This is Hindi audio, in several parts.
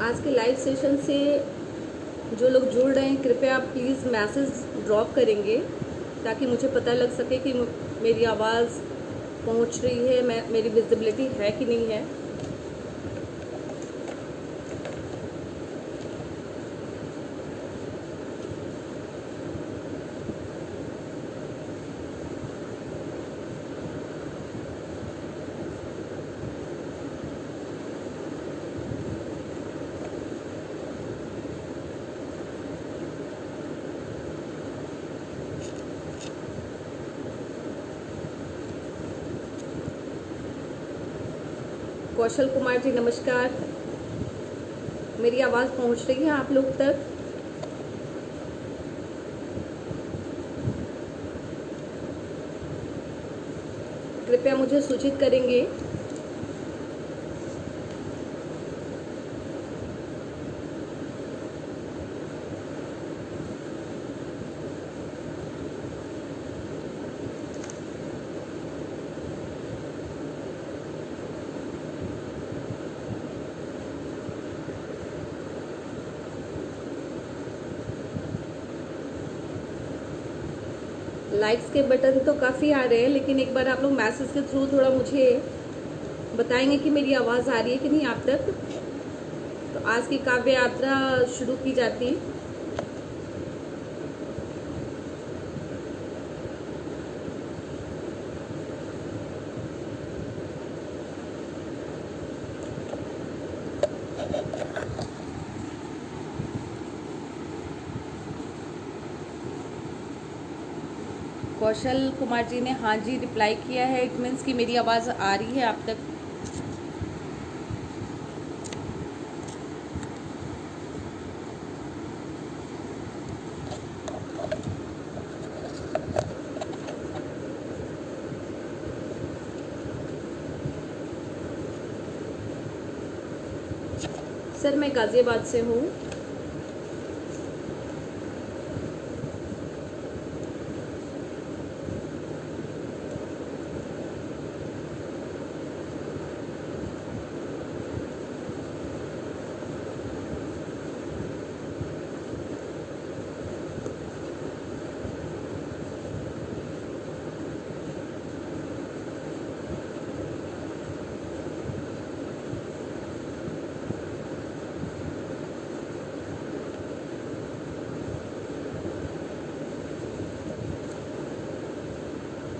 आज के लाइव सेशन से जो लोग जुड़ रहे हैं, कृपया आप प्लीज़ मैसेज ड्रॉप करेंगे ताकि मुझे पता लग सके कि मेरी आवाज़ पहुंच रही है, मेरी विजिबिलिटी है कि नहीं है। कौशल कुमार जी नमस्कार। मेरी आवाज़ पहुंच रही है आप लोग तक? कृपया मुझे सूचित करेंगे। लाइक्स के बटन तो काफ़ी आ रहे हैं, लेकिन एक बार आप लोग मैसेज के थ्रू थोड़ा मुझे बताएंगे कि मेरी आवाज़ आ रही है कि नहीं आप तक। तो आज की काव्य यात्रा शुरू की जाती। कौशल कुमार जी ने हाँ जी रिप्लाई किया है। इट मीन्स कि मेरी आवाज़ आ रही है आप तक। सर मैं गाज़ियाबाद से हूँ।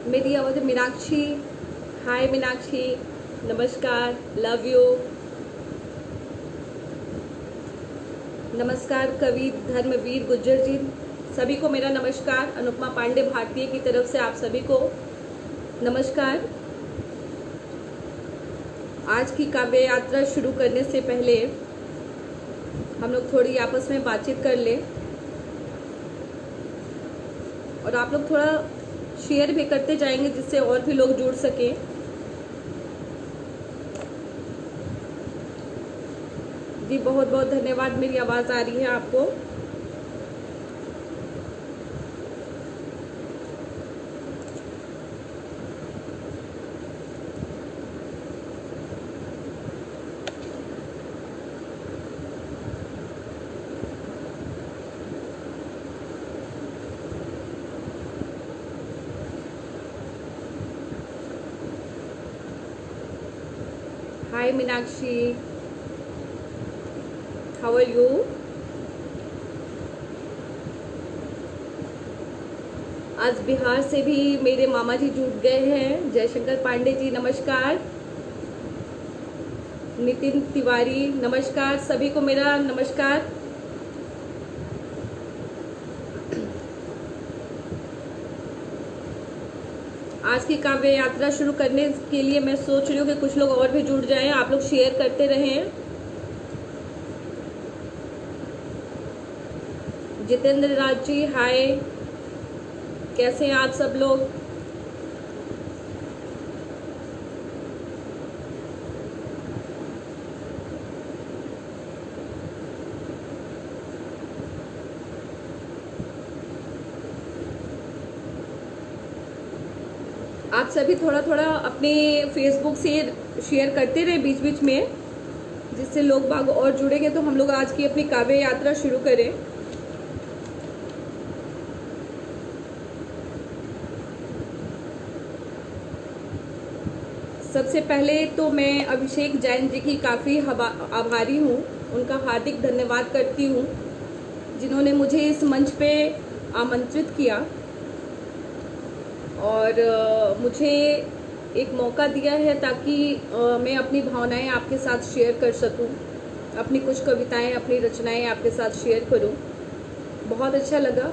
मेरी आवाज़ मीनाक्षी। हाय मीनाक्षी नमस्कार, लव यू। नमस्कार कवि धर्मवीर गुज्जर जी, सभी को मेरा नमस्कार। अनुपमा पांडे भारतीय की तरफ से आप सभी को नमस्कार। आज की काव्य यात्रा शुरू करने से पहले हम लोग थोड़ी आपस में बातचीत कर लें और आप लोग थोड़ा शेयर भी करते जाएंगे जिससे और भी लोग जुड़ सकें। जी बहुत बहुत धन्यवाद। मेरी आवाज़ आ रही है आपको? हाय मीनाक्षी, हाउ आर यू? आज बिहार से भी मेरे मामा जी जुट गए हैं। जयशंकर पांडे जी नमस्कार। नितिन तिवारी नमस्कार, सभी को मेरा नमस्कार। आज की काव्य यात्रा शुरू करने के लिए मैं सोच रही हूँ कि कुछ लोग और भी जुड़ जाएं। आप लोग शेयर करते रहें। जितेंद्र राज जी हाय, कैसे हैं आप सब लोग? आप सभी थोड़ा थोड़ा अपने फेसबुक से शेयर करते रहे बीच बीच में। जिससे लोग बाग और जुड़ेंगे तो हम लोग आज की अपनी काव्य यात्रा शुरू करें। सबसे पहले तो मैं अभिषेक जैन जी की काफ़ी आभारी हूँ, उनका हार्दिक धन्यवाद करती हूँ जिन्होंने मुझे इस मंच पे आमंत्रित किया और मुझे एक मौका दिया है ताकि मैं अपनी भावनाएं आपके साथ शेयर कर सकूं, अपनी कुछ कविताएं, अपनी रचनाएं आपके साथ शेयर करूं। बहुत अच्छा लगा।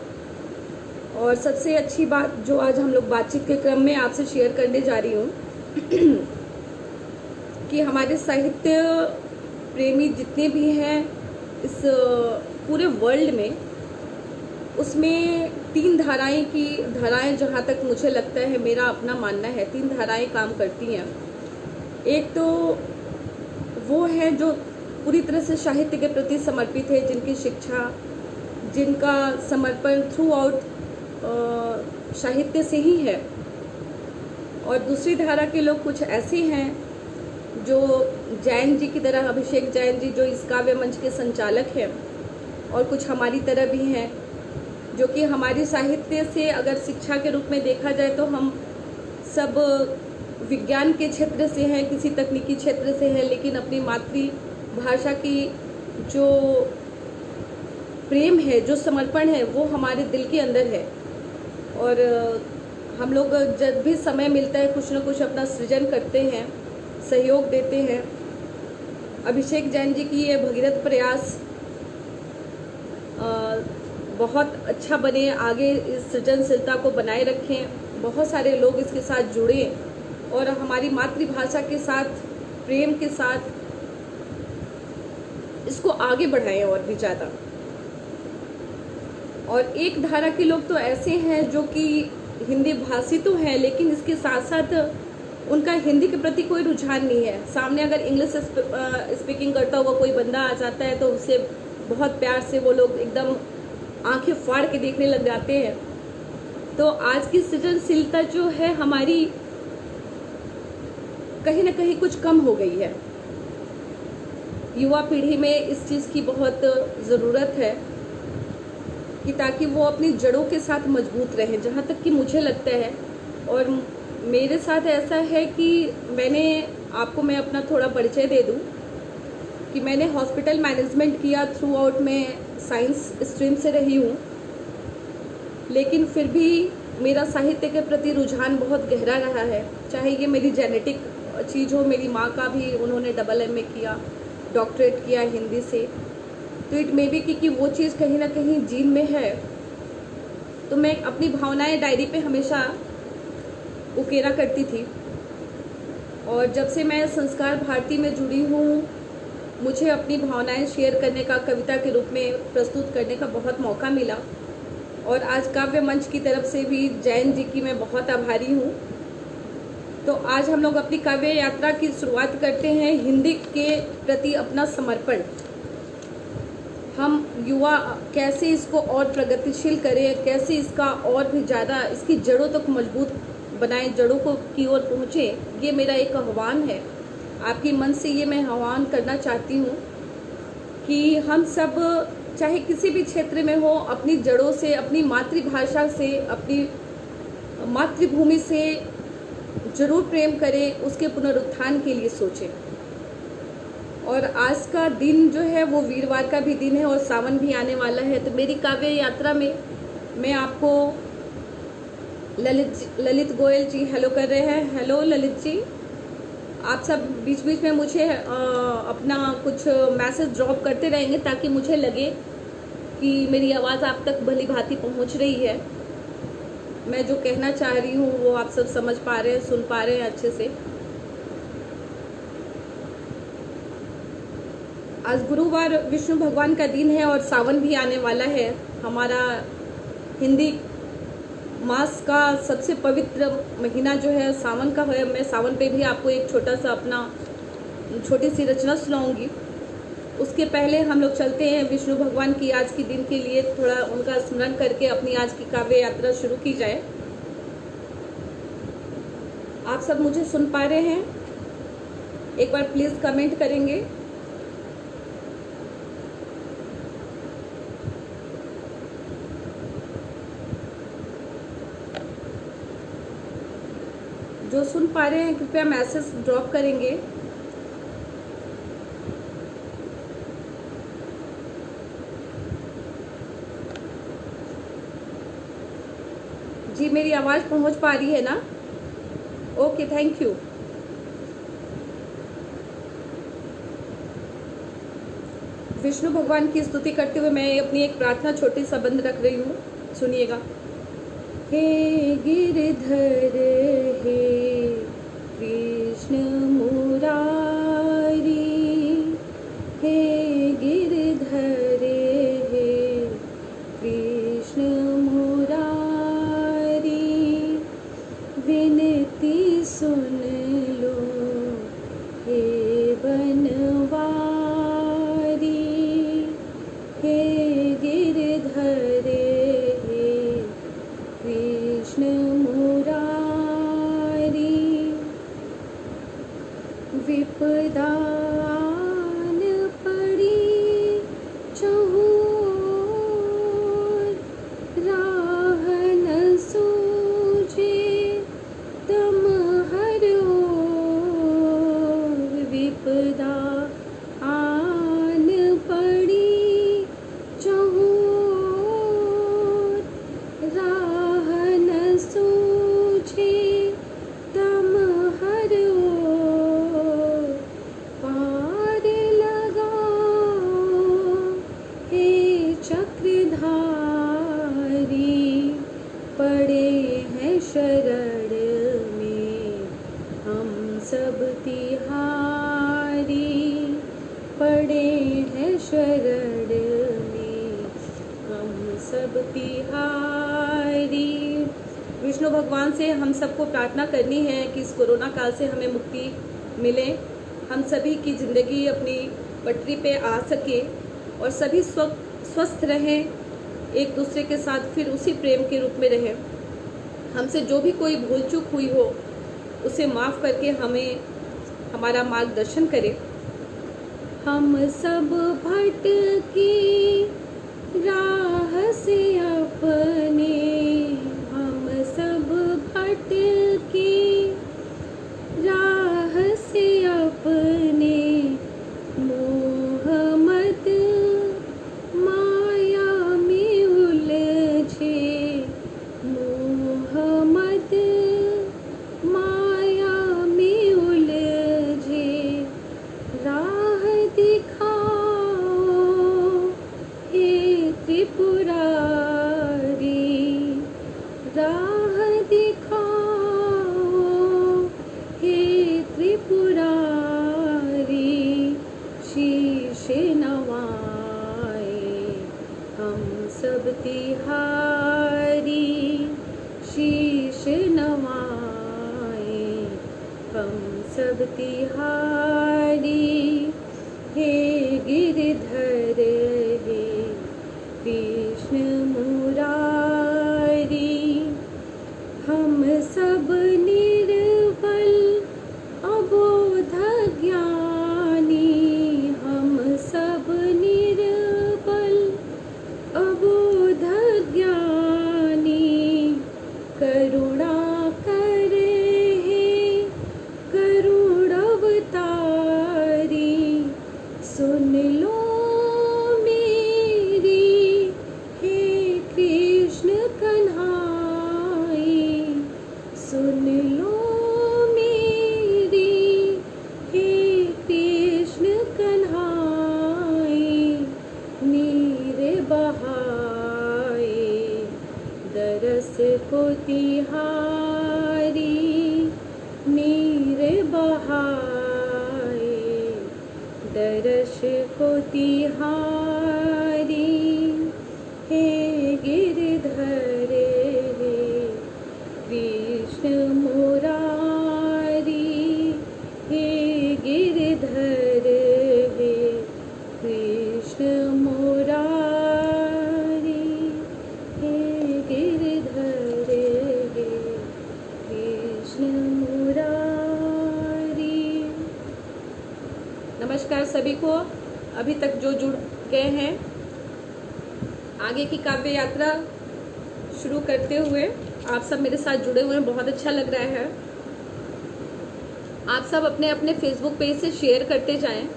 और सबसे अच्छी बात जो आज हम लोग बातचीत के क्रम में आपसे शेयर करने जा रही हूँ कि हमारे साहित्य प्रेमी जितने भी हैं इस पूरे वर्ल्ड में, उसमें 3 धाराएं जहाँ तक मुझे लगता है, मेरा अपना मानना है, 3 धाराएं काम करती हैं। एक तो वो है जो पूरी तरह से साहित्य के प्रति समर्पित है, जिनकी शिक्षा, जिनका समर्पण थ्रू आउट साहित्य से ही है। और दूसरी धारा के लोग कुछ ऐसे हैं जो जैन जी की तरह, अभिषेक जैन जी जो इस काव्य मंच के संचालक हैं, और कुछ हमारी तरह भी हैं जो कि हमारी साहित्य से अगर शिक्षा के रूप में देखा जाए तो हम सब विज्ञान के क्षेत्र से हैं, किसी तकनीकी क्षेत्र से हैं, लेकिन अपनी मातृभाषा की जो प्रेम है, जो समर्पण है, वो हमारे दिल के अंदर है। और हम लोग जब भी समय मिलता है कुछ न कुछ अपना सृजन करते हैं, सहयोग देते हैं। अभिषेक जैन जी की ये भगीरथ प्रयास बहुत अच्छा बने, आगे इस सृजनशीलता को बनाए रखें, बहुत सारे लोग इसके साथ जुड़ें और हमारी मातृभाषा के साथ, प्रेम के साथ इसको आगे बढ़ाएं और भी ज़्यादा। और एक धारा के लोग तो ऐसे हैं जो कि हिंदी भाषी तो हैं, लेकिन इसके साथ साथ उनका हिंदी के प्रति कोई रुझान नहीं है। सामने अगर इंग्लिश स्पीकिंग करता हुआ कोई बंदा आ जाता है तो उससे बहुत प्यार से वो लोग एकदम आंखें फाड़ के देखने लग जाते हैं। तो आज की सृजनशीलता जो है हमारी, कहीं ना कहीं कुछ कम हो गई है। युवा पीढ़ी में इस चीज़ की बहुत ज़रूरत है कि ताकि वो अपनी जड़ों के साथ मजबूत रहें, जहाँ तक कि मुझे लगता है। और मेरे साथ ऐसा है कि मैं अपना थोड़ा परिचय दे दूँ कि मैंने हॉस्पिटल मैनेजमेंट किया, थ्रू आउट मैं साइंस स्ट्रीम से रही हूँ, लेकिन फिर भी मेरा साहित्य के प्रति रुझान बहुत गहरा रहा है। चाहे ये मेरी जेनेटिक चीज़ हो, मेरी माँ का भी उन्होंने MA किया, डॉक्टरेट किया हिंदी से, तो इट मे बी कि वो चीज़ कहीं ना कहीं जीन में है। तो मैं अपनी भावनाएं डायरी पे हमेशा उकेरा करती थी। और जब से मैं संस्कार भारती में जुड़ी हूँ, मुझे अपनी भावनाएं शेयर करने का, कविता के रूप में प्रस्तुत करने का बहुत मौका मिला। और आज काव्य मंच की तरफ से भी जैन जी की मैं बहुत आभारी हूँ। तो आज हम लोग अपनी काव्य यात्रा की शुरुआत करते हैं, हिंदी के प्रति अपना समर्पण। हम युवा कैसे इसको और प्रगतिशील करें, कैसे इसका और भी ज़्यादा इसकी जड़ों तक मजबूत बनाएं, जड़ों को की ओर पहुँचे, ये मेरा एक आह्वान है। आपकी मन से ये मैं आह्वान करना चाहती हूँ कि हम सब चाहे किसी भी क्षेत्र में हो, अपनी जड़ों से, अपनी मातृभाषा से, अपनी मातृभूमि से जरूर प्रेम करें, उसके पुनरुत्थान के लिए सोचें। और आज का दिन जो है वो वीरवार का भी दिन है और सावन भी आने वाला है। तो मेरी काव्य यात्रा में मैं आपको ललित गोयल जी हेलो कर रहे हैं। हेलो ललित जी, आप सब बीच बीच में मुझे अपना कुछ मैसेज ड्रॉप करते रहेंगे ताकि मुझे लगे कि मेरी आवाज़ आप तक भली भांति पहुंच रही है। मैं जो कहना चाह रही हूँ वो आप सब समझ पा रहे हैं, सुन पा रहे हैं अच्छे से। आज गुरुवार विष्णु भगवान का दिन है और सावन भी आने वाला है। हमारा हिंदी मास का सबसे पवित्र महीना जो है सावन का है। मैं सावन पे भी आपको एक छोटा सा अपना छोटी सी रचना सुनाऊंगी। उसके पहले हम लोग चलते हैं विष्णु भगवान की आज के दिन के लिए, थोड़ा उनका स्मरण करके अपनी आज की काव्य यात्रा शुरू की जाए। आप सब मुझे सुन पा रहे हैं? एक बार प्लीज़ कमेंट करेंगे। जो सुन पा रहे हैं कृपया मैसेज ड्रॉप करेंगे। जी मेरी आवाज़ पहुंच पा रही है ना? Okay, thank you. विष्णु भगवान की स्तुति करते हुए मैं अपनी एक प्रार्थना छोटी सा बंद रख रही हूँ, सुनिएगा। हे गिरधर हे कृष्ण मुरारी, हे गिरधर हे कृष्ण मुरारी, विनती सुन लो हे बनवारी, हे गिरधर हे कृष्ण मुरारी, विपदा आन पड़ी चहुर, राह न सूझे तम हरो, विपदा आन पड़ी चहुर, राह न सूझे तम हरो, पार लगाओ हे चक्रधारी, पड़े हैं शरण में हम सब तिहारी, पड़े हैं शरण में हम सब तिहारी। विष्णु भगवान से हम सबको प्रार्थना करनी है कि इस कोरोना काल से हमें मुक्ति मिले, हम सभी की ज़िंदगी अपनी पटरी पे आ सके और सभी स्वस्थ रहें, एक दूसरे के साथ फिर उसी प्रेम के रूप में रहें। हमसे जो भी कोई भूल चूक हुई हो उसे माफ़ करके हमें हमारा मार्गदर्शन करे। हम सब भटकी राह से अपने, हम सब भटकी राह से अपने, मोह मद माया में उलझे, मोह मद माया में उलझे, राह दिखाओ हे त्रिपुरारी, राह दिखाओ हे त्रिपुरारी, शीश नवाए हम सब तिहारी, शीश नवाए हम सब तिहारी, हे गिरधर हे कृष्ण मुरारी, हम सब निर्बल अबोध ज्ञानी, हम सब निर्बल अबोध ज्ञानी, करुणा कर हे करुण अवतारी, सुन लो मेरी हे कृष्ण कन्हाई, सुन लो मेरी हे कृष्ण कन्हाई, नीर बहाए दरस को तिहारी, नीर बहाए दरस को तिहारी, हे गिरधर हे कृष्ण मुरारी, हे गिरधर हे कृष्ण मुरारी, हे गिरधर हे कृष्ण मुरारी। नमस्कार सभी को, अभी तक जो जुड़ गए हैं, आगे की काव्य यात्रा शुरू करते हुए आप सब मेरे साथ जुड़े हुए हैं, बहुत अच्छा लग रहा है। आप सब अपने अपने फेसबुक पेज से शेयर करते जाएं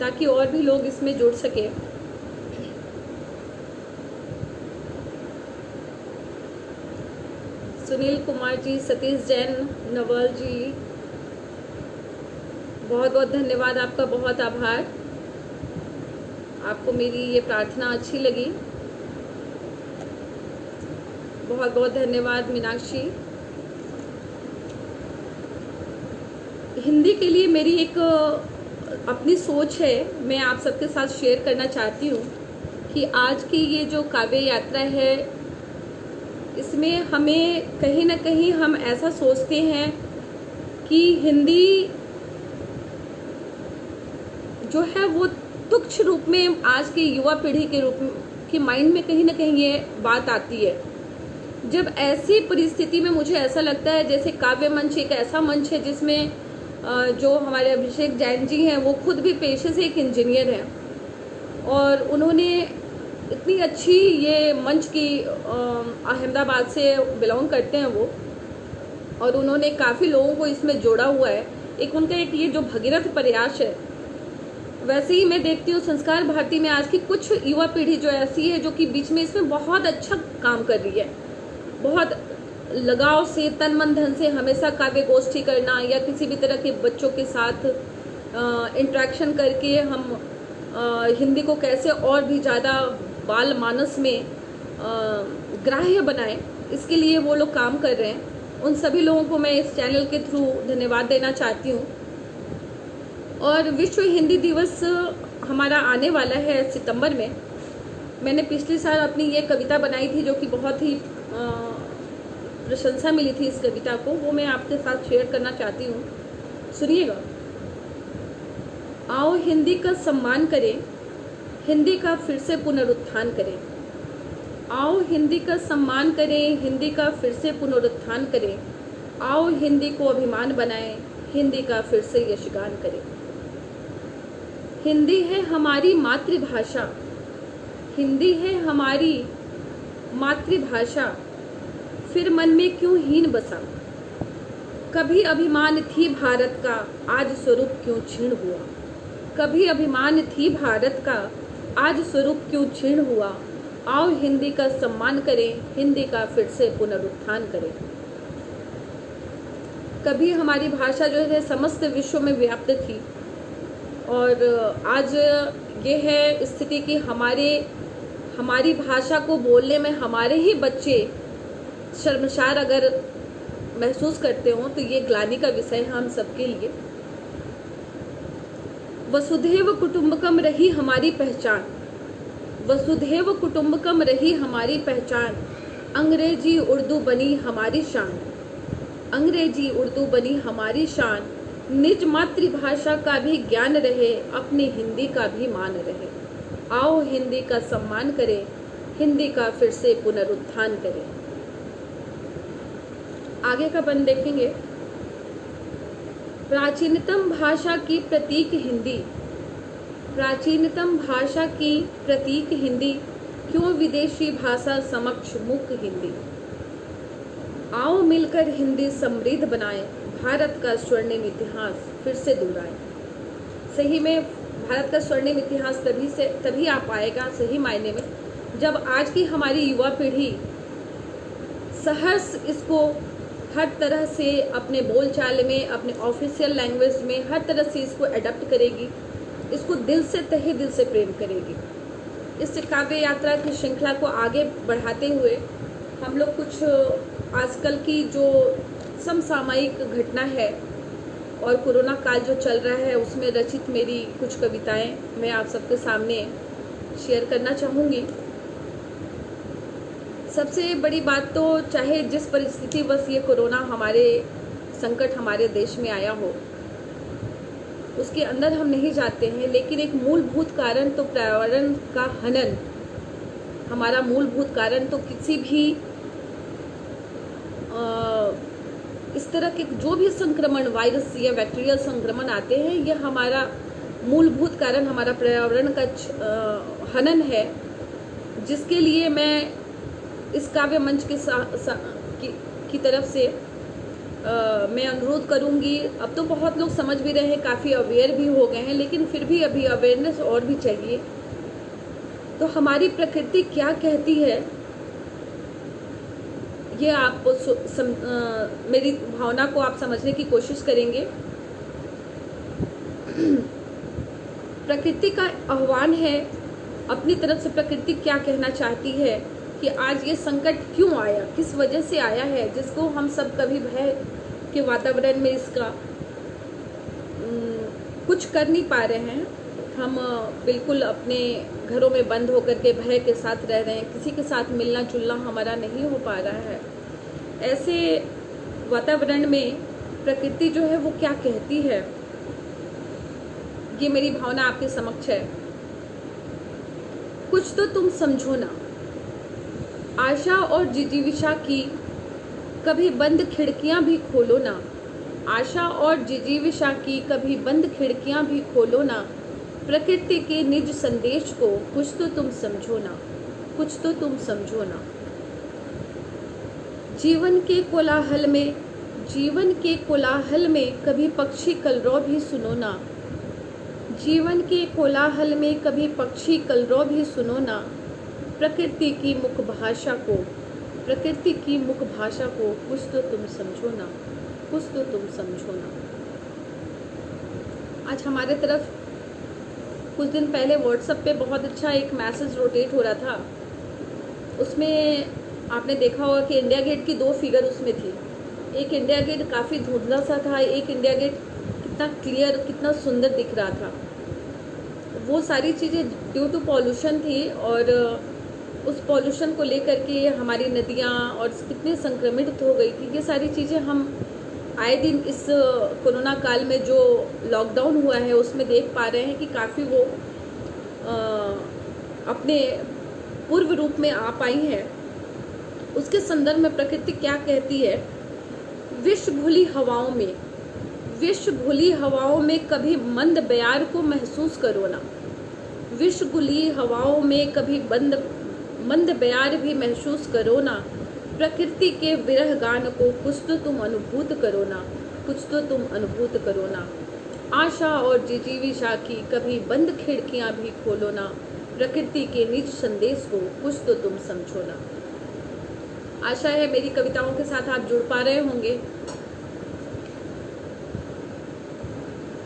ताकि और भी लोग इसमें जुड़ सके। सुनील कुमार जी, सतीश जैन, नवल जी, बहुत बहुत धन्यवाद, आपका बहुत आभार। आपको मेरी ये प्रार्थना अच्छी लगी, बहुत बहुत धन्यवाद। मीनाक्षी, हिंदी के लिए मेरी एक अपनी सोच है, मैं आप सबके साथ शेयर करना चाहती हूँ कि आज की ये जो काव्य यात्रा है, इसमें हमें कहीं ना कहीं हम ऐसा सोचते हैं कि हिंदी जो है वो तुच्छ रूप में आज की युवा पीढ़ी के रूप के माइंड में कहीं ना कहीं ये बात आती है। जब ऐसी परिस्थिति में मुझे ऐसा लगता है जैसे काव्य मंच एक ऐसा मंच है जिसमें जो हमारे अभिषेक जैन जी हैं वो खुद भी पेशे से एक इंजीनियर हैं और उन्होंने इतनी अच्छी ये मंच की अहमदाबाद से बिलोंग करते हैं वो, और उन्होंने काफ़ी लोगों को इसमें जोड़ा हुआ है। एक उनका एक ये जो भगीरथ प्रयास है, वैसे ही मैं देखती हूँ संस्कार भारती में आज की कुछ युवा पीढ़ी जो ऐसी है जो कि बीच में इसमें बहुत अच्छा काम कर रही है, बहुत लगाव से तन मन धन से हमेशा काव्य गोष्ठी करना या किसी भी तरह के बच्चों के साथ इंटरेक्शन करके हम हिंदी को कैसे और भी ज़्यादा बाल मानस में ग्राह्य बनाएं, इसके लिए वो लोग काम कर रहे हैं। उन सभी लोगों को मैं इस चैनल के थ्रू धन्यवाद देना चाहती हूँ। और विश्व हिंदी दिवस हमारा आने वाला है सितंबर में। मैंने पिछले साल अपनी ये कविता बनाई थी जो कि बहुत ही प्रशंसा मिली थी इस कविता को, वो मैं आपके साथ शेयर करना चाहती हूँ, सुनिएगा। आओ हिंदी का सम्मान करें, हिंदी का फिर से पुनरुत्थान करें। आओ हिंदी का सम्मान करें, हिंदी का फिर से पुनरुत्थान करें। आओ हिंदी को अभिमान बनाएं, हिंदी का फिर से यशगान करें। हिंदी है हमारी मातृभाषा, हिंदी है हमारी मातृभाषा, फिर मन में क्यों हीन बसा। कभी अभिमान थी भारत का, आज स्वरूप क्यों क्षीण हुआ। कभी अभिमान थी भारत का, आज स्वरूप क्यों क्षीण हुआ। आओ हिंदी का सम्मान करें, हिंदी का फिर से पुनरुत्थान करें। कभी हमारी भाषा जो है समस्त विश्व में व्याप्त थी और आज ये है स्थिति कि हमारी भाषा को बोलने में हमारे ही बच्चे शर्मसार अगर महसूस करते हो तो ये ग्लानि का विषय है हम सबके लिए। वसुधैव कुटुंबकम रही हमारी पहचान, वसुधैव कुटुंबकम रही हमारी पहचान। अंग्रेजी उर्दू बनी हमारी शान, अंग्रेजी उर्दू बनी हमारी शान। निज मातृभाषा का भी ज्ञान रहे, अपनी हिंदी का भी मान रहे। आओ हिंदी का सम्मान करें, हिंदी का फिर से पुनरुत्थान करें। आगे का बंद देखेंगे। प्राचीनतम भाषा की प्रतीक हिंदी, प्राचीनतम भाषा की प्रतीक हिंदी, क्यों विदेशी भाषा समक्ष मूक हिंदी। आओ मिलकर हिंदी समृद्ध बनाएं, भारत का स्वर्णिम इतिहास फिर से दोहराएं। सही में भारत का स्वर्णिम इतिहास तभी आ पाएगा सही मायने में जब आज की हमारी युवा पीढ़ी सहर्ष इसको हर तरह से अपने बोलचाल में, अपने ऑफिशियल लैंग्वेज में हर तरह से इसको एडप्ट करेगी, इसको दिल से तहे दिल से प्रेम करेगी। इस काव्य यात्रा की श्रृंखला को आगे बढ़ाते हुए हम लोग कुछ आजकल की जो समसामयिक घटना है और कोरोना काल जो चल रहा है उसमें रचित मेरी कुछ कविताएं मैं आप सबके सामने शेयर करना चाहूँगी। सबसे बड़ी बात तो चाहे जिस परिस्थिति बस ये कोरोना हमारे संकट हमारे देश में आया हो उसके अंदर हम नहीं जाते हैं, लेकिन एक मूलभूत कारण तो पर्यावरण का हनन, हमारा मूलभूत कारण तो किसी भी इस तरह के जो भी संक्रमण वायरस या बैक्टीरियल संक्रमण आते हैं, यह हमारा मूलभूत कारण हमारा पर्यावरण का हनन है, जिसके लिए मैं इस काव्य मंच की तरफ से मैं अनुरोध करूंगी, अब तो बहुत लोग समझ भी रहे हैं, काफ़ी अवेयर भी हो गए हैं, लेकिन फिर भी अभी अवेयरनेस और भी चाहिए। तो हमारी प्रकृति क्या कहती है, ये आप मेरी भावना को आप समझने की कोशिश करेंगे। प्रकृति का आह्वान है, अपनी तरफ से प्रकृति क्या कहना चाहती है कि आज ये संकट क्यों आया, किस वजह से आया है, जिसको हम सब कभी भय के वातावरण में इसका कुछ कर नहीं पा रहे हैं। हम बिल्कुल अपने घरों में बंद होकर के भय के साथ रह रहे हैं, किसी के साथ मिलना जुलना हमारा नहीं हो पा रहा है। ऐसे वातावरण में प्रकृति जो है वो क्या कहती है, ये मेरी भावना आपके समक्ष है। कुछ तो तुम समझो ना, आशा और जिजीविषा की कभी बंद खिड़कियां भी खोलो ना, आशा और जिजीविषा की कभी बंद खिड़कियां भी खोलो ना, प्रकृति के निज संदेश को कुछ तो तुम समझो ना, कुछ तो तुम समझो ना। जीवन के कोलाहल में, जीवन के कोलाहल में कभी पक्षी कलरव भी सुनो ना, जीवन के कोलाहल में कभी पक्षी कलरव भी सुनो ना, प्रकृति की मुख भाषा को, प्रकृति की मुख भाषा को कुछ तो तुम समझो ना, कुछ तो तुम समझो ना। आज हमारे तरफ कुछ दिन पहले व्हाट्सएप पे बहुत अच्छा एक मैसेज रोटेट हो रहा था। उसमें आपने देखा होगा कि इंडिया गेट की 2 फिगर उसमें थी। एक इंडिया गेट काफ़ी धुंधला सा था, एक इंडिया गेट कितना क्लियर, कितना सुंदर दिख रहा था। वो सारी चीज़ें ड्यू टू पॉल्यूशन थी, और उस पॉल्यूशन को लेकर के हमारी नदियाँ और कितनी संक्रमित हो गई थी। ये सारी चीज़ें हम आए दिन इस कोरोना काल में जो लॉकडाउन हुआ है उसमें देख पा रहे हैं कि काफ़ी वो अपने पूर्व रूप में आ पाई हैं। उसके संदर्भ में प्रकृति क्या कहती है, विष भुली हवाओं में, विष भुली हवाओं में कभी मंद बयार को महसूस करो ना, विष भुली हवाओं में कभी मंद बयार भी महसूस करो ना, प्रकृति के विरह गान को कुछ तो तुम अनुभूत करो ना, कुछ तो तुम अनुभूत करो ना। आशा और जिजीविषा की कभी बंद खिड़कियां भी खोलो ना, प्रकृति के निज संदेश को कुछ तो तुम समझो ना। आशा है मेरी कविताओं के साथ आप जुड़ पा रहे होंगे।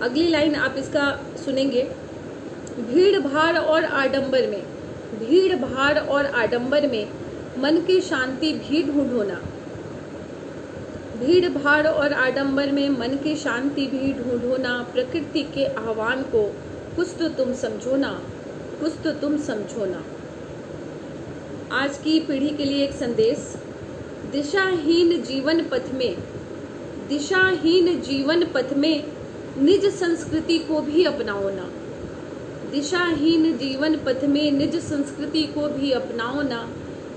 अगली लाइन आप इसका सुनेंगे। भीड़ भाड़ और आडंबर में, भीड़ भाड़ और आडंबर में मन की शांति भी ढूंढो ना, भीड़ भाड़ और आडंबर में मन की शांति भी ढूंढो ना, प्रकृति के आह्वान को कुछ तो तुम समझो ना, कुछ तो तुम समझो ना। आज की पीढ़ी के लिए एक संदेश, दिशाहीन जीवन पथ में, दिशाहीन जीवन पथ में निज संस्कृति को भी अपनाओ ना, दिशाहीन जीवन पथ में निज संस्कृति को भी अपनाओ ना,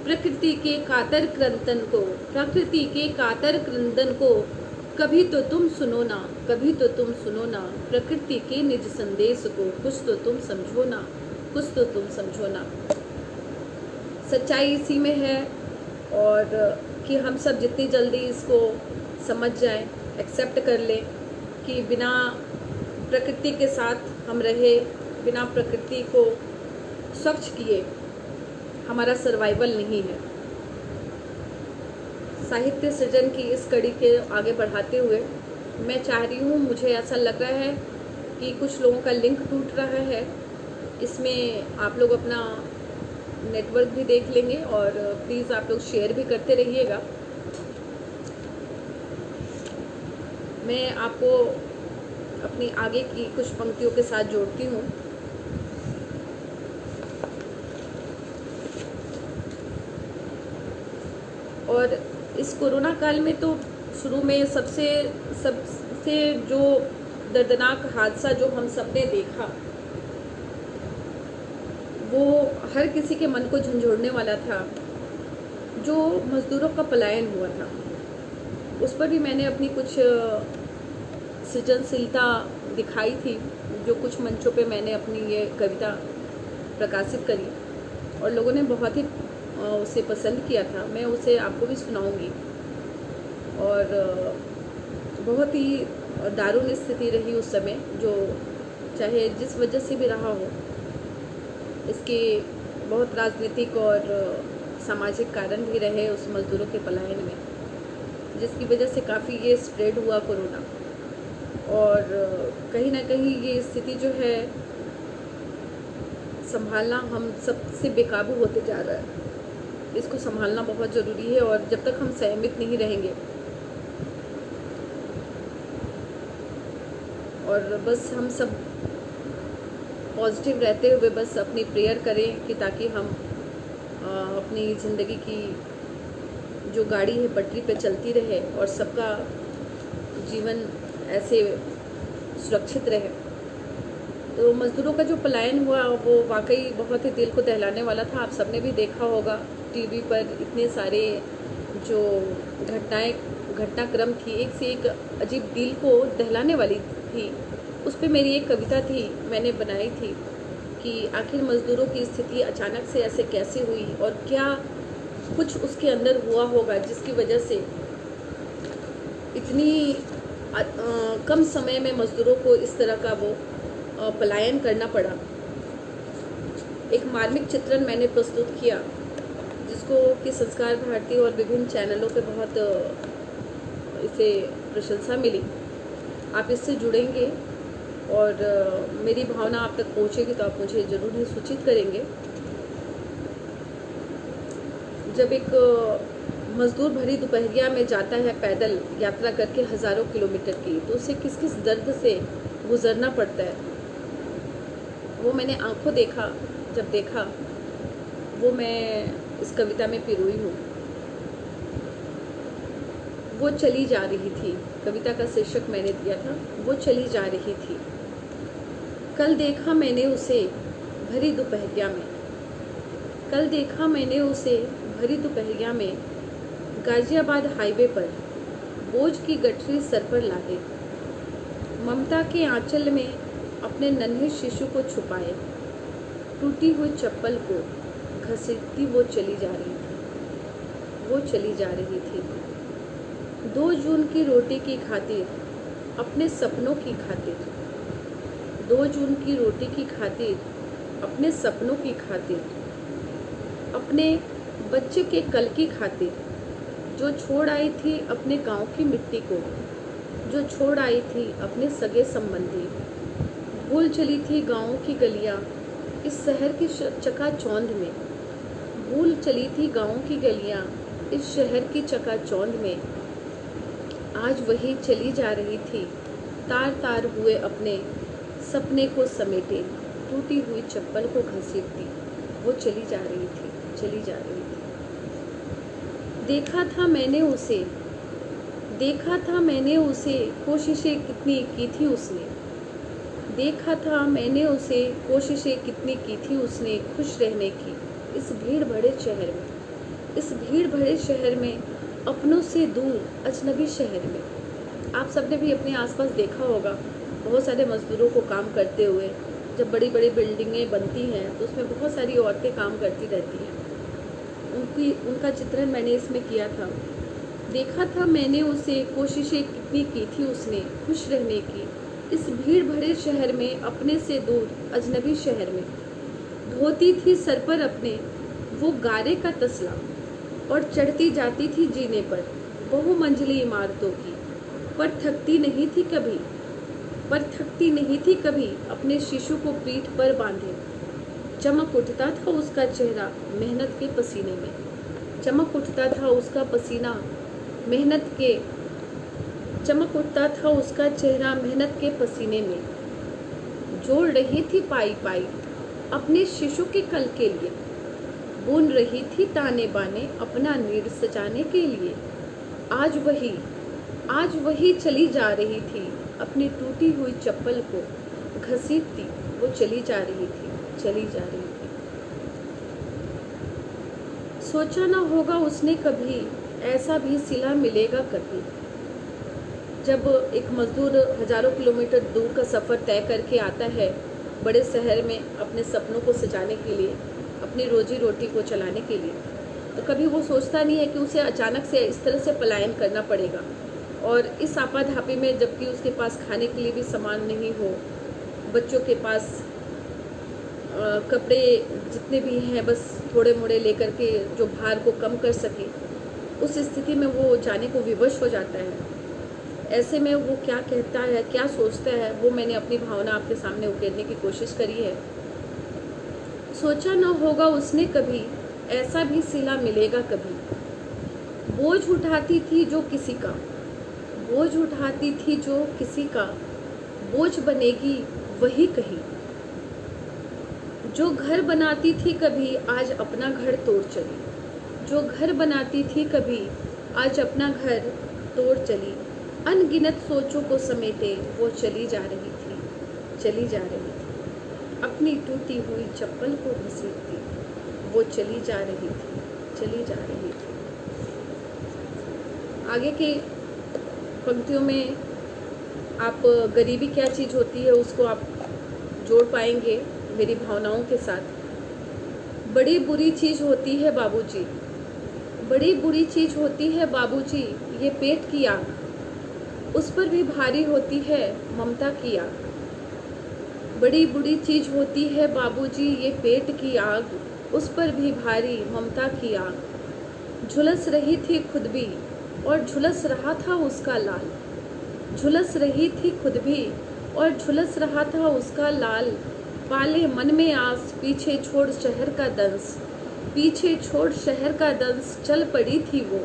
प्रकृति के कातर क्रंदन को, प्रकृति के कातर क्रंदन को कभी तो तुम सुनो ना, कभी तो तुम सुनो ना, प्रकृति के निज संदेश को कुछ तो तुम समझो ना, कुछ तो तुम समझो ना। सच्चाई इसी में है, और कि हम सब जितनी जल्दी इसको समझ जाएं, एक्सेप्ट कर लें कि बिना प्रकृति के साथ हम रहे, बिना प्रकृति को स्वच्छ किए हमारा सर्वाइवल नहीं है। साहित्य सृजन की इस कड़ी के आगे बढ़ाते हुए मैं चाह रही हूँ, मुझे ऐसा लग रहा है कि कुछ लोगों का लिंक टूट रहा है, इसमें आप लोग अपना नेटवर्क भी देख लेंगे और प्लीज़ आप लोग शेयर भी करते रहिएगा। मैं आपको अपनी आगे की कुछ पंक्तियों के साथ जोड़ती हूँ। और इस कोरोना काल में तो शुरू में सबसे जो दर्दनाक हादसा जो हम सबने देखा, वो हर किसी के मन को झंझोड़ने वाला था। जो मज़दूरों का पलायन हुआ था, उस पर भी मैंने अपनी कुछ सृजनशीलता दिखाई थी, जो कुछ मंचों पे मैंने अपनी ये कविता प्रकाशित करी और लोगों ने बहुत ही उसे पसंद किया था। मैं उसे आपको भी सुनाऊंगी। और बहुत ही दारुण स्थिति रही उस समय, जो चाहे जिस वजह से भी रहा हो, इसके बहुत राजनीतिक और सामाजिक कारण भी रहे उस मज़दूरों के पलायन में, जिसकी वजह से काफ़ी ये स्प्रेड हुआ कोरोना। और कहीं ना कहीं ये स्थिति जो है संभालना हम सबसे बेकाबू होते जा रहा है। इसको संभालना बहुत ज़रूरी है, और जब तक हम संयमित नहीं रहेंगे और बस हम सब पॉजिटिव रहते हुए बस अपनी प्रेयर करें कि ताकि हम अपनी ज़िंदगी की जो गाड़ी है पटरी पे चलती रहे और सबका जीवन ऐसे सुरक्षित रहे। तो मज़दूरों का जो पलायन हुआ वो वाकई बहुत ही दिल को दहलाने वाला था। आप सबने भी देखा होगा टीवी पर इतने सारे जो घटनाक्रम थी, एक से एक अजीब दिल को दहलाने वाली थी। उस पर मेरी एक कविता थी, मैंने बनाई थी कि आखिर मज़दूरों की स्थिति अचानक से ऐसे कैसे हुई और क्या कुछ उसके अंदर हुआ होगा जिसकी वजह से इतनी कम समय में मज़दूरों को इस तरह का वो पलायन करना पड़ा। एक मार्मिक चित्रण मैंने प्रस्तुत किया जिसको कि संस्कार भारती और विभिन्न चैनलों पे बहुत इसे प्रशंसा मिली। आप इससे जुड़ेंगे और मेरी भावना आप तक पहुंचेगी तो आप मुझे ज़रूर ही सूचित करेंगे। जब एक मज़दूर भरी दोपहरिया में जाता है पैदल यात्रा करके हज़ारों किलोमीटर की, तो उसे किस किस दर्द से गुजरना पड़ता है, वो मैंने आंखों देखा। जब देखा वो मैं इस कविता में पिरोई हूँ। वो चली जा रही थी, कविता का शीर्षक मैंने दिया था, वो चली जा रही थी। कल देखा मैंने उसे भरी दोपहरिया में, कल देखा मैंने उसे भरी दोपहरिया में, गाजियाबाद हाईवे पर बोझ की गठरी सर पर लादे, ममता के आंचल में अपने नन्हे शिशु को छुपाए, टूटी हुई चप्पल को घसीटती वो चली जा रही थी, वो चली जा रही थी। 2 जून की रोटी की खातिर, अपने सपनों की खातिर, 2 जून की रोटी की खातिर, अपने सपनों की खातिर, अपने बच्चे के कल की खातिर, जो छोड़ आई थी अपने गांव की मिट्टी को, जो छोड़ आई थी अपने सगे संबंधी, भूल चली थी गाँवों की गलियां इस शहर की चकाचौंध में, भूल चली थी गाँवों की गलियां इस शहर की चकाचौंध में। आज वही चली जा रही थी, तार तार हुए अपने सपने को समेटे, टूटी हुई चप्पल को घसीटती वो चली जा रही थी, चली जा रही थी। देखा था मैंने उसे, देखा था मैंने उसे, कोशिशें कितनी की थी उसने, देखा था मैंने उसे, कोशिशें कितनी की थी उसने खुश रहने की इस भीड़ भरे शहर में, इस भीड़ भरे शहर में, अपनों से दूर अजनबी शहर में। आप सबने भी अपने आसपास देखा होगा बहुत सारे मज़दूरों को काम करते हुए। जब बड़ी बड़ी बिल्डिंगें बनती हैं तो उसमें बहुत सारी औरतें काम करती रहती हैं, उनका चित्रण मैंने इसमें किया था। देखा था मैंने उसे, कोशिशें कितनी की थी उसने खुश रहने की इस भीड़ भरे शहर में, अपने से दूर अजनबी शहर में। धोती थी सर पर अपने वो गारे का तसला और चढ़ती जाती थी जीने पर बहुमंजिली इमारतों की, पर थकती नहीं थी कभी, पर थकती नहीं थी कभी, अपने शिशु को पीठ पर बांधे। चमक उठता था उसका चेहरा मेहनत के पसीने में, चमक उठता था उसका पसीना मेहनत के, चमक उठता था उसका चेहरा मेहनत के पसीने में। जोड़ रही थी पाई पाई अपने शिशु के कल के लिए, बुन रही थी ताने बाने अपना नीड़ सजाने के लिए। आज वही चली जा रही थी, अपनी टूटी हुई चप्पल को घसीटती वो चली जा रही थी, चली जा रही थी। सोचा ना होगा उसने कभी ऐसा भी सिला मिलेगा कभी। जब एक मजदूर हजारों किलोमीटर दूर का सफ़र तय करके आता है बड़े शहर में अपने सपनों को सजाने के लिए, अपनी रोजी रोटी को चलाने के लिए, तो कभी वो सोचता नहीं है कि उसे अचानक से इस तरह से पलायन करना पड़ेगा। और इस आपाधापी में, जबकि उसके पास खाने के लिए भी सामान नहीं हो, बच्चों के पास कपड़े जितने भी हैं बस थोड़े मोड़े लेकर के जो भार को कम कर सके, उस स्थिति में वो जाने को विवश हो जाता है। ऐसे में वो क्या कहता है, क्या सोचता है, वो मैंने अपनी भावना आपके सामने उकेरने की कोशिश करी है। सोचा न होगा उसने कभी, ऐसा भी सिला मिलेगा कभी। बोझ उठाती थी जो किसी का, बोझ उठाती थी जो किसी का, बोझ बनेगी वही कहीं। जो घर बनाती थी कभी, आज अपना घर तोड़ चली। जो घर बनाती थी कभी, आज अपना घर तोड़ चली। अनगिनत सोचों को समेटे वो चली जा रही थी, चली जा रही थी। अपनी टूटी हुई चप्पल को घसीटती वो चली जा रही थी, चली जा रही थी। आगे के पंक्तियों में आप गरीबी क्या चीज़ होती है उसको आप जोड़ पाएंगे मेरी भावनाओं के साथ। बड़ी बुरी चीज़ होती है बाबूजी, बड़ी बुरी चीज़ होती है बाबूजी, ये पेट की आग, उस पर भी भारी होती है ममता की आग। बड़ी बुरी चीज़ होती है बाबूजी, ये पेट की आग, उस पर भी भारी ममता की आग। झुलस रही थी खुद भी और झुलस रहा था उसका लाल, झुलस रही थी खुद भी और झुलस रहा था उसका लाल। पाले मन में आस, पीछे छोड़ शहर का दंस, पीछे छोड़ शहर का दंस, चल पड़ी थी वो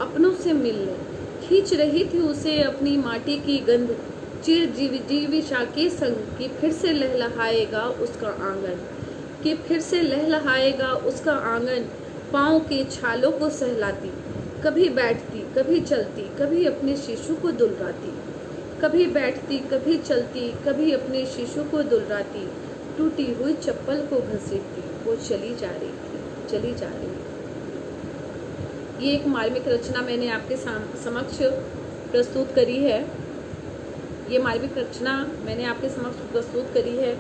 अपनों से मिलने। खींच रही थी उसे अपनी माटी की गंध, चिर जीविशा के संग, कि फिर से लहलहाएगा उसका आंगन, कि फिर से लहलहाएगा उसका आंगन। पाँव के छालों को सहलाती, कभी बैठती कभी चलती, कभी अपने शिशु को दुलराती, कभी बैठती कभी चलती, कभी अपने शिशु को दुलराती। टूटी हुई चप्पल को घसीटती वो चली जा रही थी, चली जा रही थी। ये एक मार्मिक रचना मैंने आपके समक्ष प्रस्तुत करी है। ये मार्मिक रचना मैंने आपके समक्ष प्रस्तुत करी है।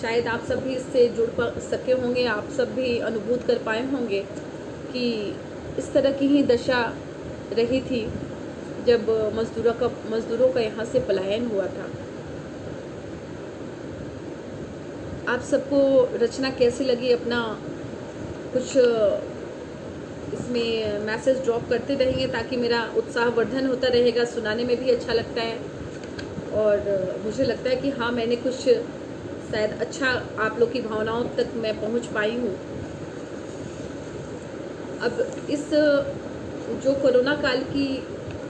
शायद आप सब भी इससे जुड़ सके होंगे, आप सब भी अनुभूत कर पाए होंगे कि इस तरह की ही दशा रही थी जब मजदूरों का यहाँ से पलायन हुआ था। आप सबको रचना कैसी लगी, अपना कुछ इसमें मैसेज ड्रॉप करते रहेंगे ताकि मेरा उत्साहवर्धन होता रहेगा, सुनाने में भी अच्छा लगता है और मुझे लगता है कि हाँ, मैंने कुछ शायद अच्छा आप लोग की भावनाओं तक मैं पहुंच पाई हूँ। अब इस जो कोरोना काल की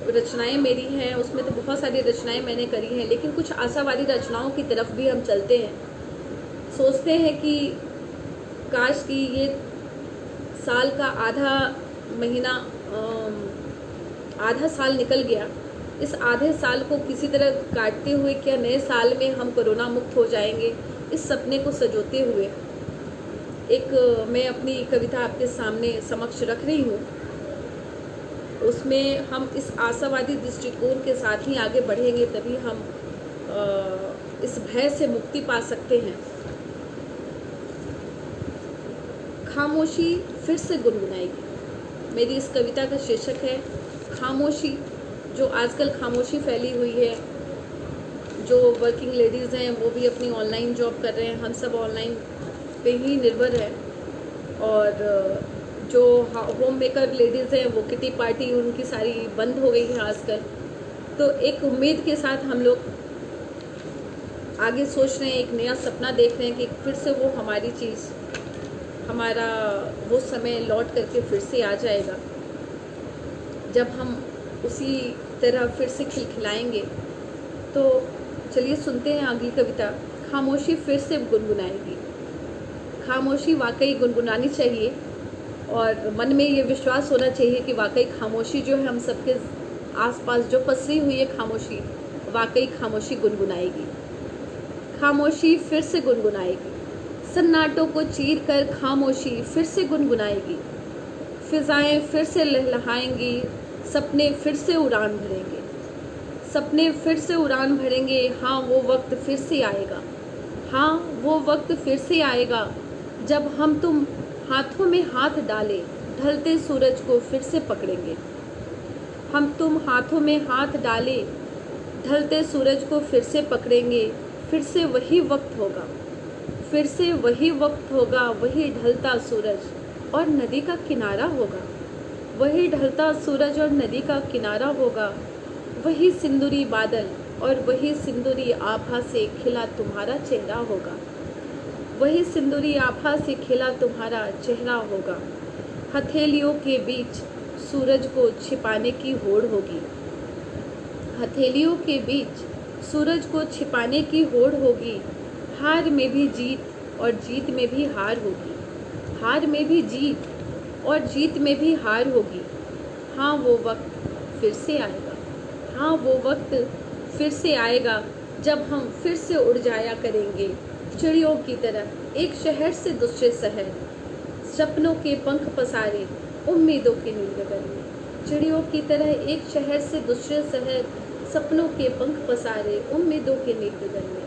रचनाएं मेरी हैं उसमें तो बहुत सारी रचनाएं मैंने करी हैं, लेकिन कुछ आशावादी रचनाओं की तरफ भी हम चलते हैं। सोचते हैं कि काश कि ये साल का आधा महीना, आधा साल निकल गया, इस आधे साल को किसी तरह काटते हुए क्या नए साल में हम कोरोना मुक्त हो जाएंगे, इस सपने को सजोते हुए एक मैं अपनी कविता आपके सामने समक्ष रख रही हूँ। उसमें हम इस आशावादी दृष्टिकोण के साथ ही आगे बढ़ेंगे, तभी हम इस भय से मुक्ति पा सकते हैं। खामोशी फिर से गुनगुनाएगी, मेरी इस कविता का शीर्षक है खामोशी। जो आजकल खामोशी फैली हुई है, जो वर्किंग लेडीज़ हैं वो भी अपनी ऑनलाइन जॉब कर रहे हैं, हम सब ऑनलाइन पे ही निर्भर है, और जो होम मेकर लेडीज़ हैं वो किटी पार्टी उनकी सारी बंद हो गई है आजकल। तो एक उम्मीद के साथ हम लोग आगे सोच रहे हैं, एक नया सपना देख रहे हैं कि फिर से वो हमारी चीज़, हमारा वो समय लौट करके फिर से आ जाएगा जब हम उसी तरह फिर से खिलखिलाएंगे। तो चलिए सुनते हैं अगली कविता। खामोशी फिर से गुनगुनाएगी। खामोशी वाकई गुनगुनानी चाहिए और मन में ये विश्वास होना चाहिए कि वाकई खामोशी जो है हम सबके आसपास जो पसरी हुई है खामोशी, वाकई खामोशी गुनगुनाएगी। खामोशी फिर से गुनगुनाएगी, सन्नाटों को चीर कर खामोशी फिर से गुनगुनाएगी। फिजाएं फिर से लहलहाएंगी, सपने फिर से उड़ान भरेंगे, सपने फिर से उड़ान भरेंगे। हाँ वो वक्त फिर से आएगा, हाँ वो वक्त फिर से आएगा जब हम तुम हाथों में हाथ डाले ढलते सूरज को फिर से पकड़ेंगे। हम तुम हाथों में हाथ डाले ढलते सूरज को फिर से पकड़ेंगे, फिर से वही वक्त होगा, फिर से वही वक्त होगा, वही ढलता सूरज और नदी का किनारा होगा, वही ढलता सूरज और नदी का किनारा होगा, वही सिंदूरी बादल और वही सिंदूरी आभा से खिला तुम्हारा चेहरा होगा, वही सिंदूरी आभा से खिला तुम्हारा चेहरा होगा। हथेलियों के बीच सूरज को छिपाने की होड़ होगी, हथेलियों के बीच सूरज को छिपाने की होड़ होगी। हार में भी जीत और जीत में भी हार होगी, हार में भी जीत और जीत में भी हार होगी। हाँ वो वक्त फिर से आएगा, हाँ वो वक्त फिर से आएगा जब हम फिर से उड़ जाया करेंगे चिड़ियों की तरह एक शहर से दूसरे शहर, सपनों के पंख पसारे उम्मीदों के नील गगन में। चिड़ियों की तरह एक शहर से दूसरे शहर, सपनों के पंख पसारे उम्मीदों के नील गगन में।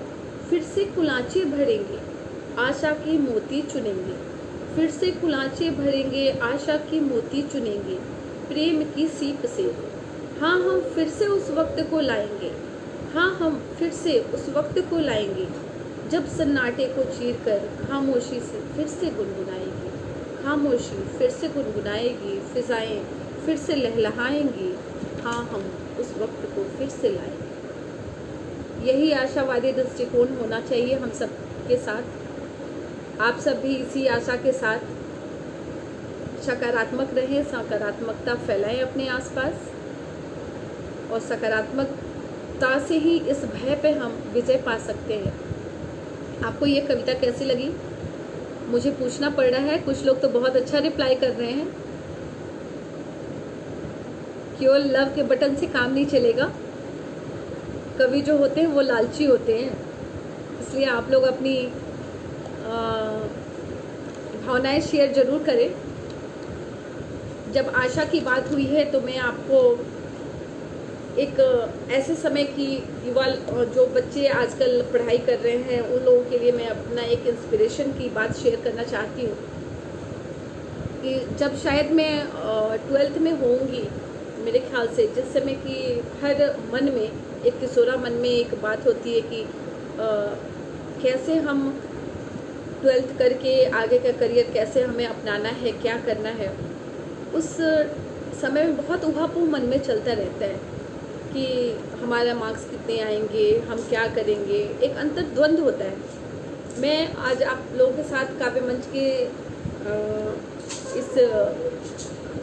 फिर से कुलांचे भरेंगे, आशा के मोती चुनेंगे, फिर से कुलांचे भरेंगे, आशा की मोती चुनेंगे प्रेम की सीप से। हाँ हम फिर से उस वक्त को लाएंगे, हाँ हम फिर से उस वक्त को लाएंगे जब सन्नाटे को चीर कर खामोशी से फिर से गुनगुनाएंगी, खामोशी फिर से गुनगुनाएगी, फिजाएं फिर से लहलहाएंगी। हाँ हम उस वक्त को फिर से लाएंगे। यही आशावादी दृष्टिकोण होना चाहिए हम सब के साथ। आप सब भी इसी आशा के साथ सकारात्मक रहें, सकारात्मकता फैलाएं अपने आसपास और सकारात्मकता से ही इस भय पे हम विजय पा सकते हैं। आपको ये कविता कैसी लगी मुझे पूछना पड़ रहा है। कुछ लोग तो बहुत अच्छा रिप्लाई कर रहे हैं। केवल लव के बटन से काम नहीं चलेगा, कवि जो होते हैं वो लालची होते हैं, इसलिए आप लोग अपनी भावनाएं शेयर जरूर करें। जब आशा की बात हुई है तो मैं आपको एक ऐसे समय की युवा जो बच्चे आजकल पढ़ाई कर रहे हैं उन लोगों के लिए मैं अपना एक इंस्पिरेशन की बात शेयर करना चाहती हूँ कि जब शायद मैं 12th में होंगी मेरे ख्याल से, जिस समय कि हर मन में एक किशोरा मन में एक बात होती है कि कैसे हम 12th करके आगे का करियर कैसे हमें अपनाना है, क्या करना है। उस समय में बहुत उहापोह मन में चलता रहता है कि हमारा मार्क्स कितने आएंगे, हम क्या करेंगे, एक अंतर्द्वंद होता है। मैं आज आप लोगों के साथ काव्य मंच के इस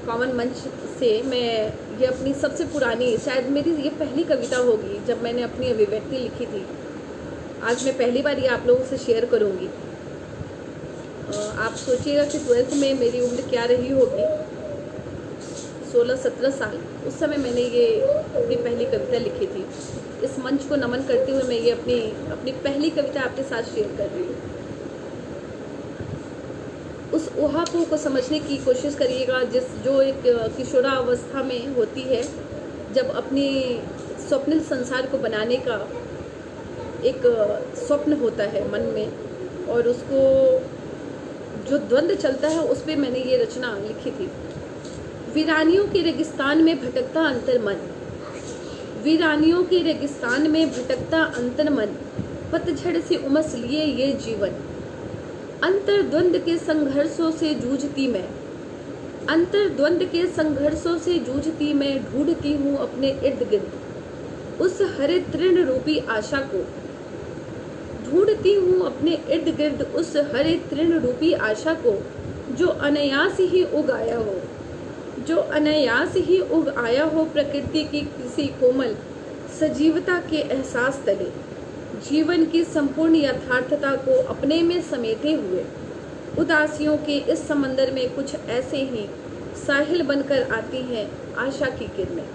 कॉमन मंच से मैं ये अपनी सबसे पुरानी, शायद मेरी ये पहली कविता होगी जब मैंने अपनी अभिव्यक्ति लिखी थी। आज मैं पहली बार ये आप लोगों से शेयर करूँगी। आप सोचिएगा कि 12th में मेरी उम्र क्या रही होगी, 16-17 साल। उस समय मैंने ये अपनी पहली कविता लिखी थी। इस मंच को नमन करते हुए मैं ये अपनी पहली कविता आपके साथ शेयर कर रही हूँ। उस ऊहापोह को समझने की कोशिश करिएगा जो एक किशोरावस्था में होती है, जब अपनी स्वप्निल संसार को बनाने का एक स्वप्न होता है मन में और उसको जो द्वंद्व चलता है, उस पर मैंने ये रचना लिखी थी। वीरानियों के रेगिस्तान में भटकता अंतर्मन, वीरानियों के रेगिस्तान में भटकता अंतर्मन, पतझड़ से उमस लिए ये जीवन। अंतर्द्वंद के संघर्षों से जूझती मैं, अंतर्द्वंद के संघर्षों से जूझती मैं, ढूंढती हूँ अपने इर्द गिर्द उस हरे तृण रूपी आशा को, ढूंढती हूँ अपने इर्द गिर्द उस हरे तृण रूपी आशा को, जो अनायास ही उग आया हो, जो अनायास ही उग आया हो प्रकृति की किसी कोमल सजीवता के एहसास तले, जीवन की संपूर्ण यथार्थता को अपने में समेटे हुए। उदासियों के इस समंदर में कुछ ऐसे ही साहिल बनकर आती हैं आशा की किरणें,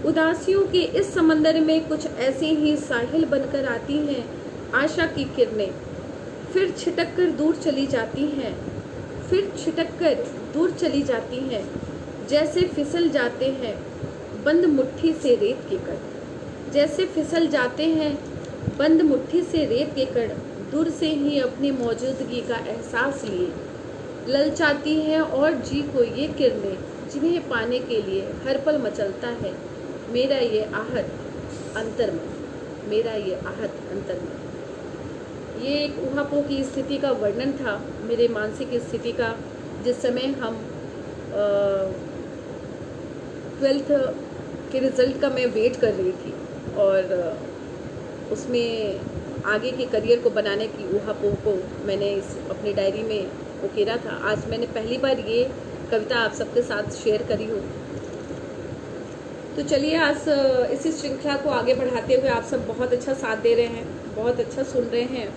उदासियों के इस समंदर में कुछ ऐसे ही साहिल बनकर आती हैं आशा की किरणें, फिर छिटक कर दूर चली जाती हैं, फिर छिटक कर दूर चली जाती हैं, जैसे फिसल जाते हैं बंद मुट्ठी से रेत के कण, जैसे फिसल जाते हैं बंद मुट्ठी से रेत के कण, दूर से ही अपनी मौजूदगी का एहसास लिए ललचाती हैं और जी को ये किरणें, जिन्हें पाने के लिए हर पल मचलता है मेरा ये आहत अंतर्मन, मेरा ये आहत अंतर्मन। ये एक ऊहापोह की स्थिति का वर्णन था, मेरे मानसिक स्थिति का, जिस समय हम 12th के रिज़ल्ट का मैं वेट कर रही थी और उसमें आगे के करियर को बनाने की ऊहापोह को मैंने इस अपनी डायरी में उकेरा था। आज मैंने पहली बार ये कविता आप सबके साथ शेयर करी हो। तो चलिए आज इसी श्रृंखला को आगे बढ़ाते हुए आप सब बहुत अच्छा साथ दे रहे हैं, बहुत अच्छा सुन रहे हैं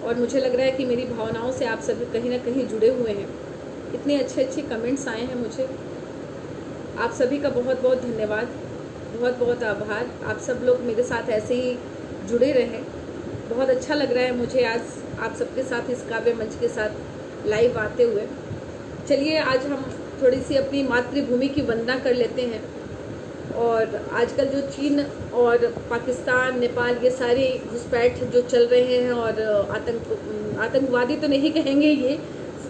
और मुझे लग रहा है कि मेरी भावनाओं से आप सभी कहीं ना कहीं जुड़े हुए हैं। इतने अच्छे अच्छे कमेंट्स आए हैं मुझे, आप सभी का बहुत बहुत धन्यवाद, बहुत बहुत आभार। आप सब लोग मेरे साथ ऐसे ही जुड़े रहें। बहुत अच्छा लग रहा है मुझे आज आप सबके साथ इस काव्य मंच के साथ लाइव आते हुए। चलिए आज हम थोड़ी सी अपनी मातृभूमि की वंदना कर लेते हैं। और आजकल जो चीन और पाकिस्तान, नेपाल, ये सारे घुसपैठ जो चल रहे हैं और आतंकवादी तो नहीं कहेंगे, ये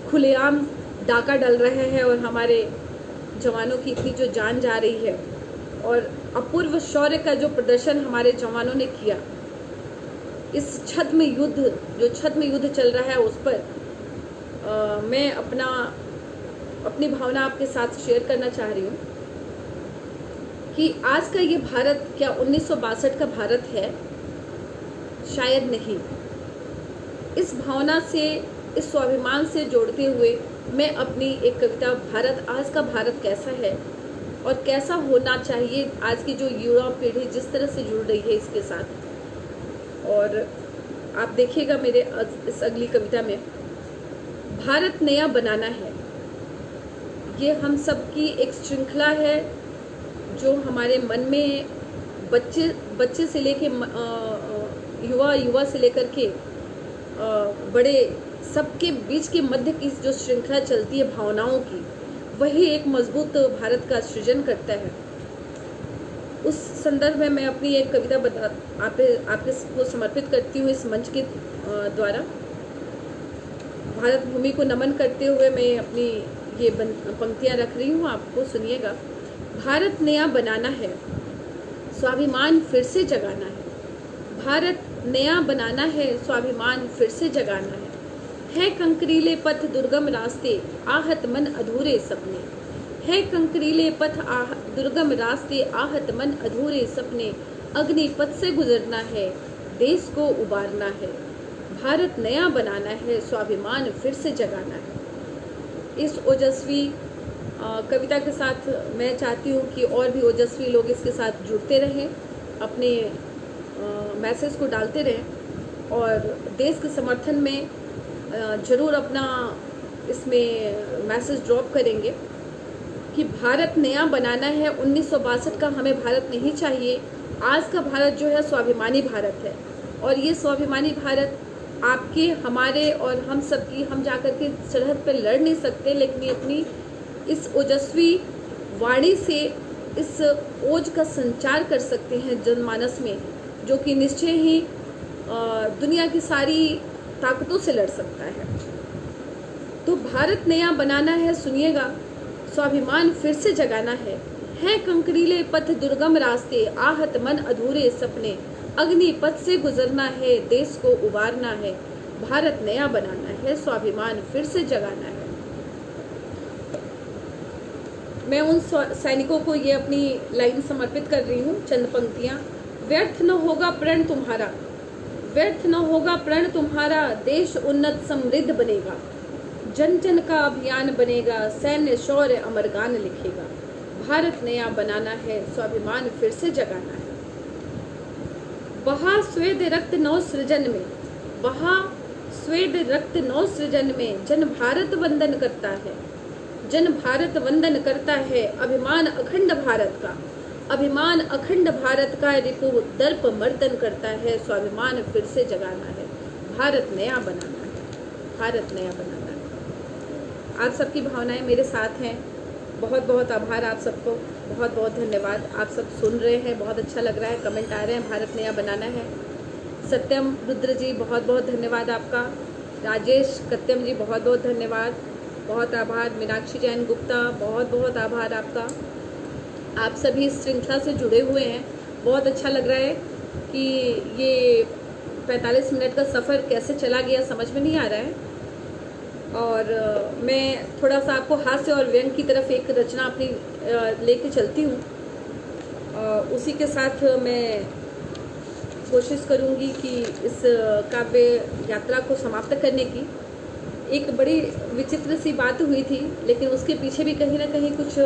खुलेआम डाका डल रहे हैं और हमारे जवानों की इतनी जो जान जा रही है और अपूर्व शौर्य का जो प्रदर्शन हमारे जवानों ने किया, इस छद्म युद्ध जो छद्म युद्ध चल रहा है उस पर मैं अपनी भावना आपके साथ शेयर करना चाह रही हूँ कि आज का ये भारत क्या 1962 का भारत है? शायद नहीं। इस भावना से, इस स्वाभिमान से जोड़ते हुए मैं अपनी एक कविता भारत, आज का भारत कैसा है और कैसा होना चाहिए, आज की जो युवा पीढ़ी जिस तरह से जुड़ रही है इसके साथ, और आप देखिएगा मेरे इस अगली कविता में भारत नया बनाना है। ये हम सब की एक श्रृंखला है जो हमारे मन में बच्चे से लेके युवा से लेकर के बड़े सबके बीच के मध्य की जो श्रृंखला चलती है भावनाओं की, वही एक मजबूत भारत का सृजन करता है। उस संदर्भ में मैं अपनी एक कविता आपके को समर्पित करती हूँ इस मंच के द्वारा। भारत भूमि को नमन करते हुए मैं अपनी ये पंक्तियाँ रख रही हूँ, आपको सुनिएगा। भारत नया बनाना है, स्वाभिमान फिर से जगाना है। भारत नया बनाना है, स्वाभिमान फिर से जगाना है कंकरीले पथ दुर्गम रास्ते, आहत मन अधूरे सपने। है कंकरीले पथ दुर्गम रास्ते, आहत मन अधूरे सपने। अग्नि पथ से गुजरना है, देश को उबारना है। भारत नया बनाना है, स्वाभिमान फिर से जगाना है। इस ओजस्वी कविता के साथ मैं चाहती हूँ कि और भी ओजस्वी लोग इसके साथ जुड़ते रहें, अपने मैसेज को डालते रहें और देश के समर्थन में ज़रूर अपना इसमें मैसेज ड्रॉप करेंगे कि भारत नया बनाना है। 1962 का हमें भारत नहीं चाहिए। आज का भारत जो है स्वाभिमानी भारत है और ये स्वाभिमानी भारत आपके, हमारे और हम सब की, हम जाकर के सरहद पर लड़ नहीं सकते, लेकिन अपनी इस ओजस्वी वाणी से इस ओज का संचार कर सकते हैं जनमानस में, जो कि निश्चय ही दुनिया की सारी ताकतों से लड़ सकता है। तो भारत नया बनाना है, सुनिएगा, स्वाभिमान फिर से जगाना है कंकरीले पथ दुर्गम रास्ते, आहत मन अधूरे सपने। अग्नि पथ से गुजरना है, देश को उबारना है। भारत नया बनाना है, स्वाभिमान फिर से जगाना है। मैं उन सैनिकों को ये अपनी लाइन समर्पित कर रही हूँ, चंद पंक्तियाँ। व्यर्थ न होगा प्रण तुम्हारा, व्यर्थ न होगा प्रण तुम्हारा, देश उन्नत समृद्ध बनेगा। जन जन का अभियान बनेगा, सैन्य शौर्य अमरगान लिखेगा। भारत नया बनाना है, स्वाभिमान फिर से जगाना है। बहा स्वेद रक्त नव सृजन में, बहा स्वेद रक्त नव सृजन में, जन भारत वंदन करता है, जन भारत वंदन करता है। अभिमान अखंड भारत का, अभिमान अखंड भारत का, रिपु दर्प मर्दन करता है। स्वाभिमान फिर से जगाना है, भारत नया बनाना है, भारत नया बनाना है। आप सबकी भावनाएं मेरे साथ हैं, बहुत बहुत आभार आप सबको, बहुत बहुत धन्यवाद। आप सब सुन रहे हैं, बहुत अच्छा लग रहा है, कमेंट आ रहे हैं, भारत नया बनाना है। सत्यम रुद्र जी बहुत बहुत धन्यवाद आपका। राजेश कत्यम जी बहुत बहुत धन्यवाद। बहुत आभार। मीनाक्षी जैन गुप्ता, बहुत बहुत आभार आपका। आप सभी इस श्रृंखला से जुड़े हुए हैं, बहुत अच्छा लग रहा है कि ये 45 मिनट का सफ़र कैसे चला गया समझ में नहीं आ रहा है। और मैं थोड़ा सा आपको हास्य और व्यंग की तरफ एक रचना अपनी लेके चलती हूँ। उसी के साथ मैं कोशिश करूँगी कि इस काव्य यात्रा को समाप्त करने की। एक बड़ी विचित्र सी बात हुई थी, लेकिन उसके पीछे भी कहीं ना कहीं कुछ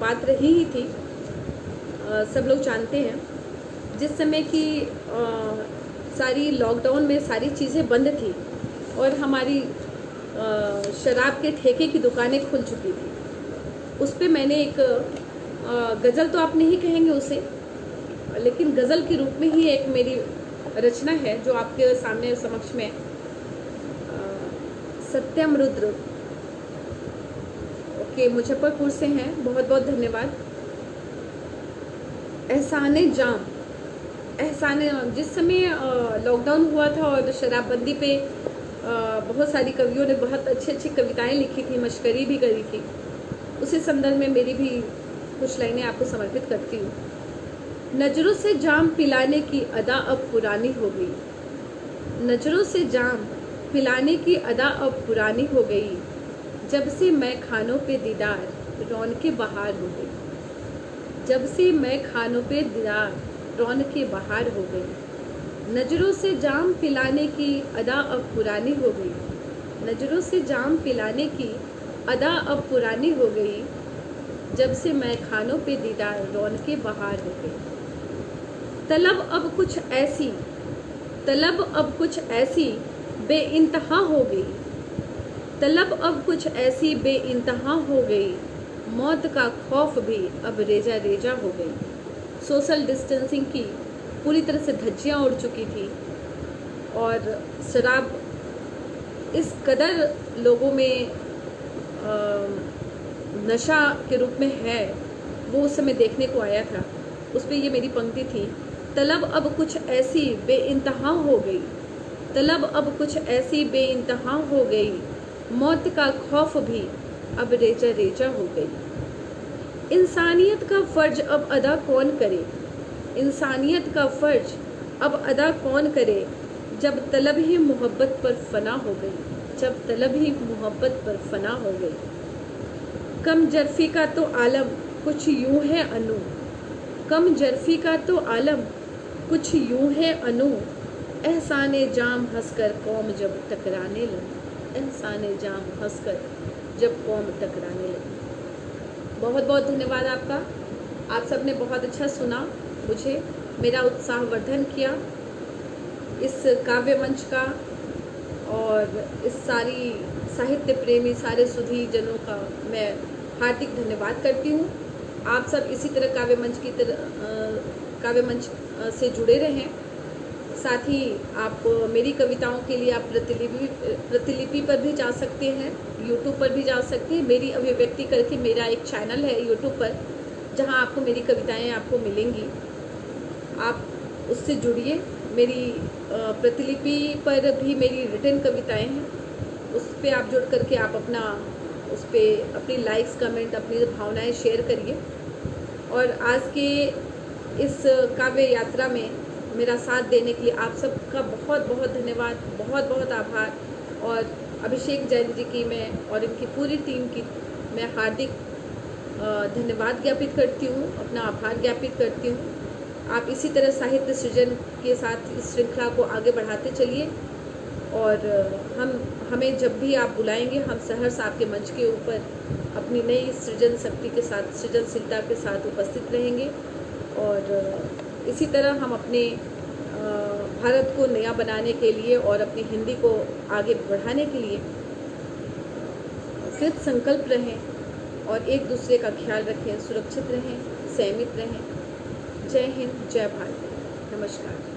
बात रही ही थी। सब लोग जानते हैं, जिस समय की सारी लॉकडाउन में सारी चीज़ें बंद थी और हमारी शराब के ठेके की दुकानें खुल चुकी थी, उस पर मैंने एक गज़ल, तो आप नहीं कहेंगे उसे, लेकिन गज़ल के रूप में ही एक मेरी रचना है जो आपके सामने समक्ष में। सत्यम रुद्र, ओके, मुजफ्फरपुर से हैं, बहुत बहुत धन्यवाद। एहसाने जाम, एहसाने जाम, जिस समय लॉकडाउन हुआ था और शराबबंदी पे बहुत सारी कवियों ने बहुत अच्छी अच्छी कविताएं लिखी थी, मशकरी भी करी थी। उसी संदर्भ में मेरी भी कुछ लाइनें आपको समर्पित करती हूँ। नजरों से जाम पिलाने की अदा अब पुरानी हो गई, नजरों से जाम पिलाने की अदा अब पुरानी हो गई, जब से मैं खानों पे दीदार रौनके बहार हो गई, जब से मैं खानों पे दीदार रौनके बहार हो गई। नजरों से जाम पिलाने की अदा अब पुरानी हो गई, नजरों से जाम पिलाने की अदा अब पुरानी हो गई, जब से मैं खानों पे दीदार रौनके बहार हो गई। तलब अब कुछ ऐसी, तलब अब कुछ ऐसी बेइंतहा हो गई, तलब अब कुछ ऐसी बेइंतहा हो गई, मौत का खौफ भी अब रेजा रेजा हो गई। सोशल डिस्टेंसिंग की पूरी तरह से धज्जियाँ उड़ चुकी थी और शराब इस कदर लोगों में नशा के रूप में है, वो उस समय देखने को आया था। उस पर ये मेरी पंक्ति थी, तलब अब कुछ ऐसी बेइंतहा हो गई, तलब अब कुछ ऐसी बेइंतहा हो गई, मौत का खौफ भी अब रेजा रेजा हो गई। इंसानियत का फ़र्ज अब अदा कौन करे, इंसानियत का फ़र्ज अब अदा कौन करे, जब तलब ही मोहब्बत पर फना हो गई, जब तलब ही मोहब्बत पर फना हो गई। कम जर्फी का तो आलम कुछ यूं है अनु, कम जर्फी का तो आलम कुछ यूं है अनु, एहसाने जाम हंसकर कौम जब टकराने लगी, एहसाने जाम हंसकर जब कौम टकराने लगी। बहुत बहुत धन्यवाद आपका। आप सब ने बहुत अच्छा सुना, मुझे मेरा उत्साहवर्धन किया इस काव्य मंच का, और इस सारी साहित्य प्रेमी सारे सुधी जनों का मैं हार्दिक धन्यवाद करती हूँ। आप सब इसी तरह काव्य मंच से जुड़े रहें। साथ ही आप मेरी कविताओं के लिए आप प्रतिलिपि पर भी जा सकते हैं, यूट्यूब पर भी जा सकते हैं। मेरी अभिव्यक्ति करके मेरा एक चैनल है यूट्यूब पर, जहां आपको मेरी कविताएं आपको मिलेंगी, आप उससे जुड़िए। मेरी प्रतिलिपि पर भी मेरी रिटन कविताएं हैं, उस पर आप जुड़ करके आप उस पर अपनी लाइक्स, कमेंट, अपनी भावनाएं शेयर करिए। और आज के इस काव्य यात्रा में मेरा साथ देने के लिए आप सबका बहुत बहुत धन्यवाद, बहुत बहुत आभार। और अभिषेक जैन जी की मैं और इनकी पूरी टीम की मैं हार्दिक धन्यवाद ज्ञापित करती हूँ, अपना आभार ज्ञापित करती हूँ। आप इसी तरह साहित्य सृजन के साथ इस श्रृंखला को आगे बढ़ाते चलिए, और हमें जब भी आप बुलाएंगे हम सहर्ष आपके मंच के ऊपर अपनी नई सृजन शक्ति के साथ, सृजनशीलता के साथ उपस्थित रहेंगे। और इसी तरह हम अपने भारत को नया बनाने के लिए और अपनी हिंदी को आगे बढ़ाने के लिए कृत संकल्प रहें और एक दूसरे का ख्याल रखें, सुरक्षित रहें, संयमित रहें। जय हिंद, जय भारत, नमस्कार।